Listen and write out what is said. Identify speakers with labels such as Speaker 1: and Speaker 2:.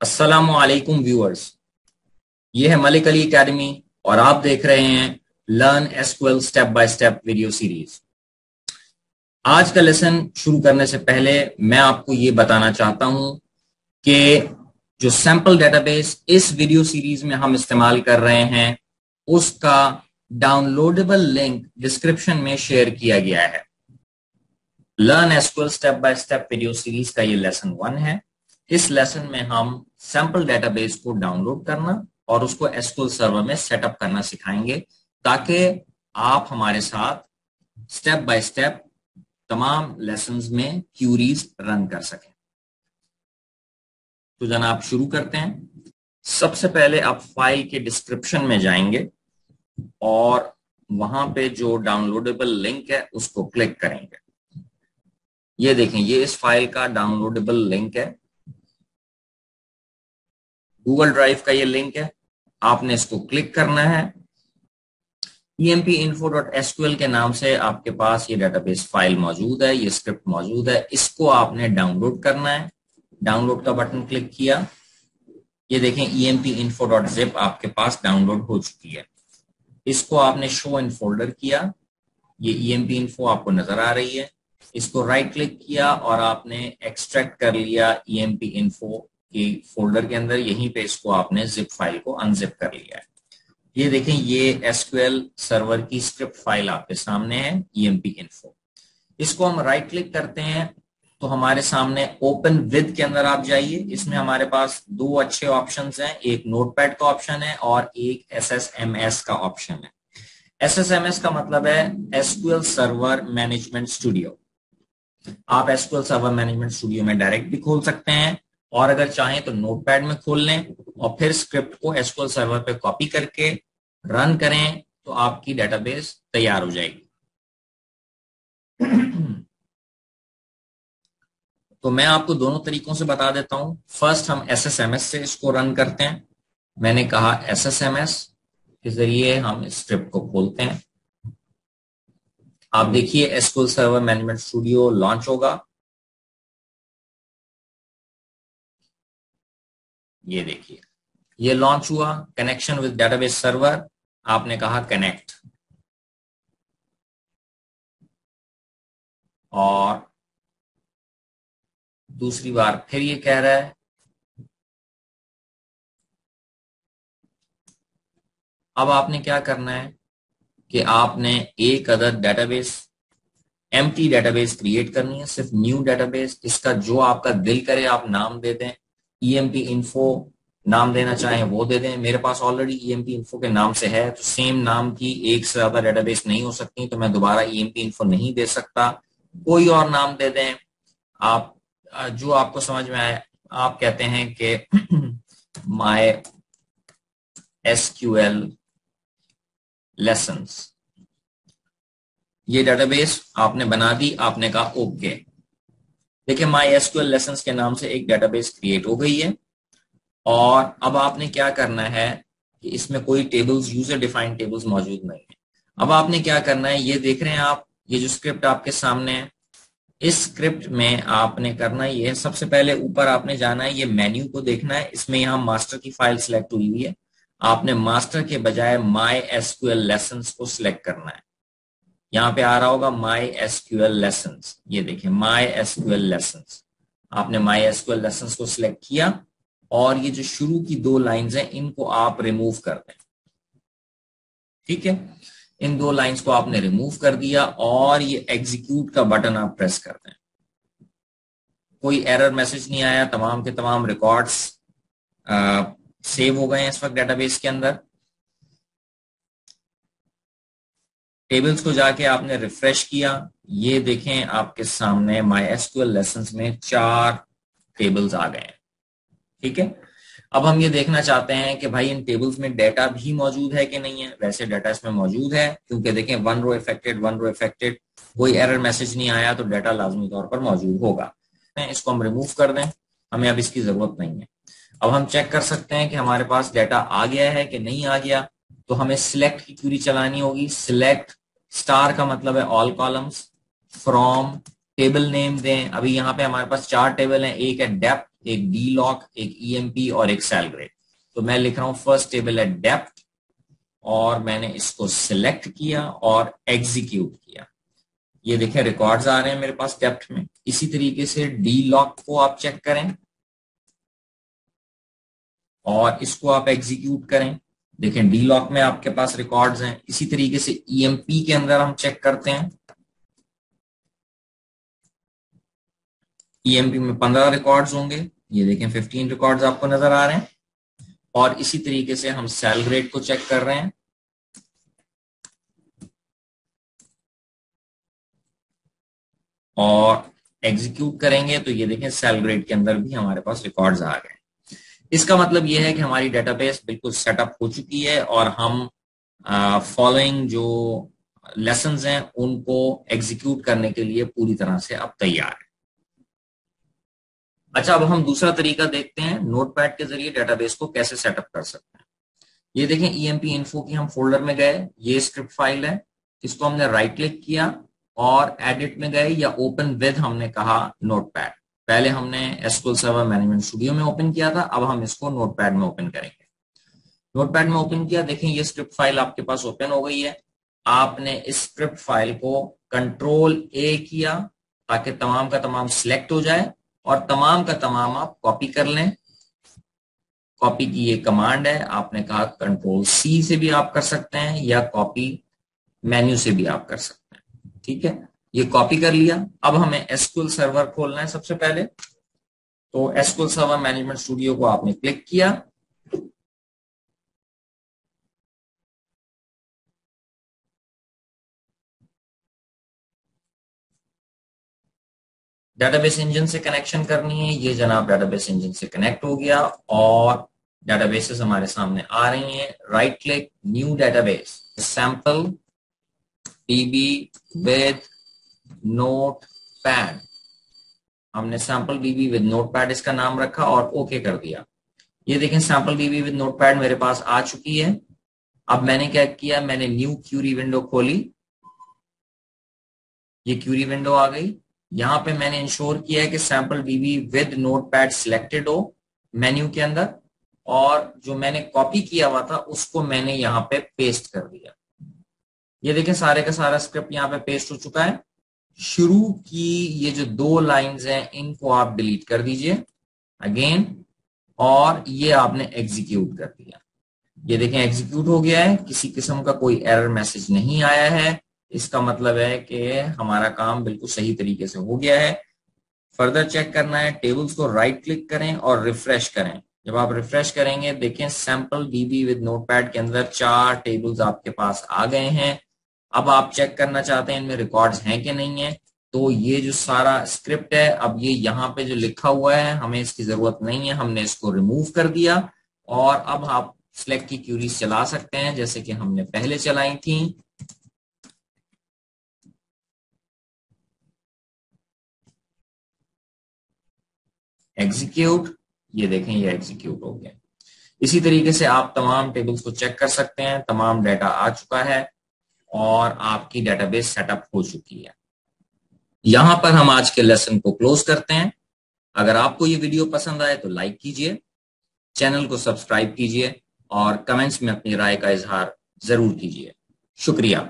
Speaker 1: अस्सलामु अलैकुम व्यूअर्स, ये है मलिक अली एकेडमी और आप देख रहे हैं learn SQL step by step video series. आज का लेसन शुरू करने से पहले मैं आपको ये बताना चाहता हूं कि जो सैंपल डेटाबेस इस वीडियो सीरीज में हम इस्तेमाल कर रहे हैं उसका डाउनलोडेबल लिंक डिस्क्रिप्शन में शेयर किया गया है। Learn SQL step by step video series का ये लेसन 1 है। इस लेसन में हम सैंपल डेटाबेस को डाउनलोड करना और उसको एसक्यूएल सर्वर में सेटअप करना सिखाएंगे ताकि आप हमारे साथ स्टेप बाय स्टेप तमाम लेसन्स में क्यूरीज रन कर सकें। तो जनाब शुरू करते हैं। सबसे पहले आप फाइल के डिस्क्रिप्शन में जाएंगे और वहां पे जो डाउनलोडेबल लिंक है उसको क्लिक करेंगे। ये देखें, ये इस फाइल का डाउनलोडेबल लिंक है, गूगल ड्राइव का ये लिंक है। आपने इसको क्लिक करना है। empinfo.sql के नाम से आपके पास ये डेटाबेस फाइल मौजूद है, ये स्क्रिप्ट मौजूद है। इसको आपने डाउनलोड करना है। डाउनलोड का बटन क्लिक किया, ये देखें empinfo.zip आपके पास डाउनलोड हो चुकी है। इसको आपने शो इन फोल्डर किया, ये empinfo आपको नजर आ रही है। इसको राइट क्लिक किया और आपने एक्सट्रैक्ट कर लिया empinfo की फोल्डर के अंदर। यहीं पे इसको आपने जिप फाइल को अनजिप कर लिया है। ये देखें, ये एसक्यूएल सर्वर की स्क्रिप्ट फाइल आपके सामने है empinfo। इसको हम राइट क्लिक करते हैं तो हमारे सामने ओपन विद के अंदर आप जाइए। इसमें हमारे पास दो अच्छे ऑप्शंस हैं, एक नोटपैड का ऑप्शन है और एक एसएसएमएस का ऑप्शन है। एसएसएमएस का मतलब है एसक्यूएल सर्वर मैनेजमेंट स्टूडियो। आप एसक्यूएल सर्वर मैनेजमेंट स्टूडियो में डायरेक्ट भी खोल सकते हैं और अगर चाहें तो नोटपैड में खोल लें और फिर स्क्रिप्ट को एसक्यूएल सर्वर पे कॉपी करके रन करें तो आपकी डेटाबेस तैयार हो जाएगी। तो मैं आपको दोनों तरीकों से बता देता हूं। फर्स्ट हम एसएसएमएस से इसको रन करते हैं। मैंने कहा एसएसएमएस के जरिए हम स्क्रिप्ट को खोलते हैं। आप देखिए SQL server management studio launch होगा। ये देखिए, ये लॉन्च हुआ। कनेक्शन विद डेटाबेस सर्वर, आपने कहा कनेक्ट और दूसरी बार फिर ये कह रहा है अब आपने क्या करना है कि आपने एक अदद डेटाबेस एम्प्टी डेटाबेस क्रिएट करनी है, सिर्फ न्यू डेटाबेस। इसका जो आपका दिल करे आप नाम दे दें। empinfo नाम देना चाहें वो दे दें। मेरे पास ऑलरेडी empinfo के नाम से है तो सेम नाम की एक से ज्यादा डेटाबेस नहीं हो सकती, तो मैं दोबारा empinfo नहीं दे सकता। कोई और नाम दे दें आप, जो आपको समझ में आए। आप कहते हैं कि माय एसक्यूएल लेसन्स। ये डेटाबेस आपने बना दी, आपने कहा ओके। देखिए, माय एसक्यूएल लेसन्स के नाम से एक डेटाबेस क्रिएट हो गई है। और अब आपने क्या करना है कि इसमें कोई टेबल्स, यूजर डिफाइंड टेबल्स मौजूद नहीं है। अब आपने क्या करना है, ये देख रहे हैं आप, ये जो स्क्रिप्ट आपके सामने है, इस स्क्रिप्ट में आपने करना ये है, सबसे पहले ऊपर आपने जाना है, ये मेन्यू को देखना है। इसमें यहाँ मास्टर की फाइल सिलेक्ट हुई हुई है। आपने मास्टर के बजाय माई एसक्यूएल लेसन्स को सिलेक्ट करना है। यहाँ पे आ रहा होगा माई एसक्यूएल लेसन्स। ये देखिए माई एसक्यूएल लेसन्स। आपने माई एसक्यूएल लेसन्स को सिलेक्ट किया और ये जो शुरू की दो लाइंस हैं इनको आप रिमूव कर दें। ठीक है, इन दो लाइंस को आपने रिमूव कर दिया और ये एग्जीक्यूट का बटन आप प्रेस कर दें। कोई एरर मैसेज नहीं आया, तमाम के तमाम रिकॉर्ड्स सेव हो गए हैं इस वक्त डेटाबेस के अंदर। टेबल्स को जाके आपने रिफ्रेश किया, ये देखें आपके सामने माई एसक्यूएल लेसन्स में 4 टेबल्स आ गए हैं। ठीक है, अब हम ये देखना चाहते हैं कि भाई इन टेबल्स में डेटा भी मौजूद है कि नहीं है। वैसे डेटा इसमें मौजूद है क्योंकि देखें 1 रो इफेक्टेड, 1 रो इफेक्टेड, कोई एरर मैसेज नहीं आया तो डेटा लाजमी तौर पर मौजूद होगा। इसको हम रिमूव कर दें, हमें अब इसकी जरूरत नहीं है। अब हम चेक कर सकते हैं कि हमारे पास डेटा आ गया है कि नहीं आ गया। तो हमें सिलेक्ट की क्वेरी चलानी होगी। सिलेक्ट स्टार का मतलब है all columns, from table name दें। अभी यहाँ पे हमारे पास 4 टेबल हैं, एक है डेप्थ, एक डी लॉक, एक ईएमपी और एक सेल ग्रेड। तो मैं लिख रहा हूं फर्स्ट टेबल एट डेप्थ और मैंने इसको सिलेक्ट किया और एग्जीक्यूट किया। ये देखें रिकॉर्ड्स आ रहे हैं मेरे पास डेप्थ में। इसी तरीके से डी लॉक को आप चेक करें और इसको आप एग्जीक्यूट करें। देखें डी लॉक में आपके पास रिकॉर्ड्स हैं। इसी तरीके से ईएमपी के अंदर हम चेक करते हैं। ईएमपी में 15 रिकॉर्ड्स होंगे, ये देखें 15 रिकॉर्ड्स आपको नजर आ रहे हैं। और इसी तरीके से हम सेल ग्रेड को चेक कर रहे हैं और एग्जीक्यूट करेंगे तो ये देखें सेल ग्रेड के अंदर भी हमारे पास रिकॉर्ड्स आ गए। इसका मतलब यह है कि हमारी डेटाबेस बिल्कुल सेटअप हो चुकी है और हम फॉलोइंग जो लेसन्स हैं उनको एग्जीक्यूट करने के लिए पूरी तरह से अब तैयार है। अच्छा, अब हम दूसरा तरीका देखते हैं नोटपैड के जरिए डेटाबेस को कैसे सेटअप कर सकते हैं। ये देखें ईएमपी इन्फो की हम फोल्डर में गए, ये स्क्रिप्ट फाइल है, इसको हमने राइट क्लिक किया और एडिट में गए या ओपन विद हमने कहा नोटपैड। पहले हमने एसक्यूएल सर्वर मैनेजमेंट स्टूडियो में ओपन किया था, अब हम इसको नोटपैड में ओपन करेंगे। नोटपैड में ओपन किया, देखें ये स्क्रिप्ट फाइल आपके पास ओपन हो गई है। आपने इस स्क्रिप्ट फाइल को कंट्रोल ए किया ताकि तमाम का तमाम सिलेक्ट हो जाए और तमाम का तमाम आप कॉपी कर लें। कॉपी की ये कमांड है, आपने कहा कंट्रोल सी से भी आप कर सकते हैं या कॉपी मेन्यू से भी आप कर सकते हैं। ठीक है, ये कॉपी कर लिया। अब हमें एसक्यूएल सर्वर खोलना है सबसे पहले। तो एसक्यूएल सर्वर मैनेजमेंट स्टूडियो को आपने क्लिक किया, डेटाबेस इंजन से कनेक्शन करनी है। ये जनाब डेटाबेस इंजन से कनेक्ट हो गया और डेटाबेसेस हमारे सामने आ रही हैं। Right click, new database, sample dB with notepad. हमने सैंपल डीबी विद नोटपैड इसका नाम रखा और ओके कर दिया। ये देखें सैंपल डीबी विद नोटपैड मेरे पास आ चुकी है। अब मैंने क्या किया, मैंने न्यू क्यूरी विंडो खोली, ये क्यूरी विंडो आ गई। यहां पे मैंने इंश्योर किया है कि sample dB with notepad selected हो मेन्यू के अंदर, और जो मैंने कॉपी किया हुआ था उसको मैंने यहाँ पे पेस्ट कर दिया। ये देखें सारे का सारा स्क्रिप्ट यहाँ पे पेस्ट हो चुका है। शुरू की ये जो 2 लाइंस हैं इनको आप डिलीट कर दीजिए अगेन, और ये आपने एग्जीक्यूट कर दिया। ये देखें एग्जीक्यूट हो गया है, किसी किस्म का कोई एरर मैसेज नहीं आया है। इसका मतलब है कि हमारा काम बिल्कुल सही तरीके से हो गया है। फर्दर चेक करना है, टेबल्स को राइट क्लिक करें और रिफ्रेश करें। जब आप रिफ्रेश करेंगे देखें सैंपल डीबी विद नोटपैड के अंदर 4 टेबल्स आपके पास आ गए हैं। अब आप चेक करना चाहते हैं इनमें रिकॉर्ड्स हैं कि नहीं है, तो ये जो सारा स्क्रिप्ट है, अब ये यहाँ पे जो लिखा हुआ है हमें इसकी जरूरत नहीं है, हमने इसको रिमूव कर दिया। और अब आप सिलेक्ट की क्यूरीज चला सकते हैं जैसे कि हमने पहले चलाई थी। एग्जीक्यूट, ये देखें ये एग्जीक्यूट हो गया। इसी तरीके से आप तमाम टेबल्स को चेक कर सकते हैं। तमाम डाटा आ चुका है और आपकी डेटाबेस सेटअप हो चुकी है। यहां पर हम आज के लेसन को क्लोज करते हैं। अगर आपको ये वीडियो पसंद आए तो लाइक कीजिए, चैनल को सब्सक्राइब कीजिए और कमेंट्स में अपनी राय का इजहार जरूर कीजिए। शुक्रिया।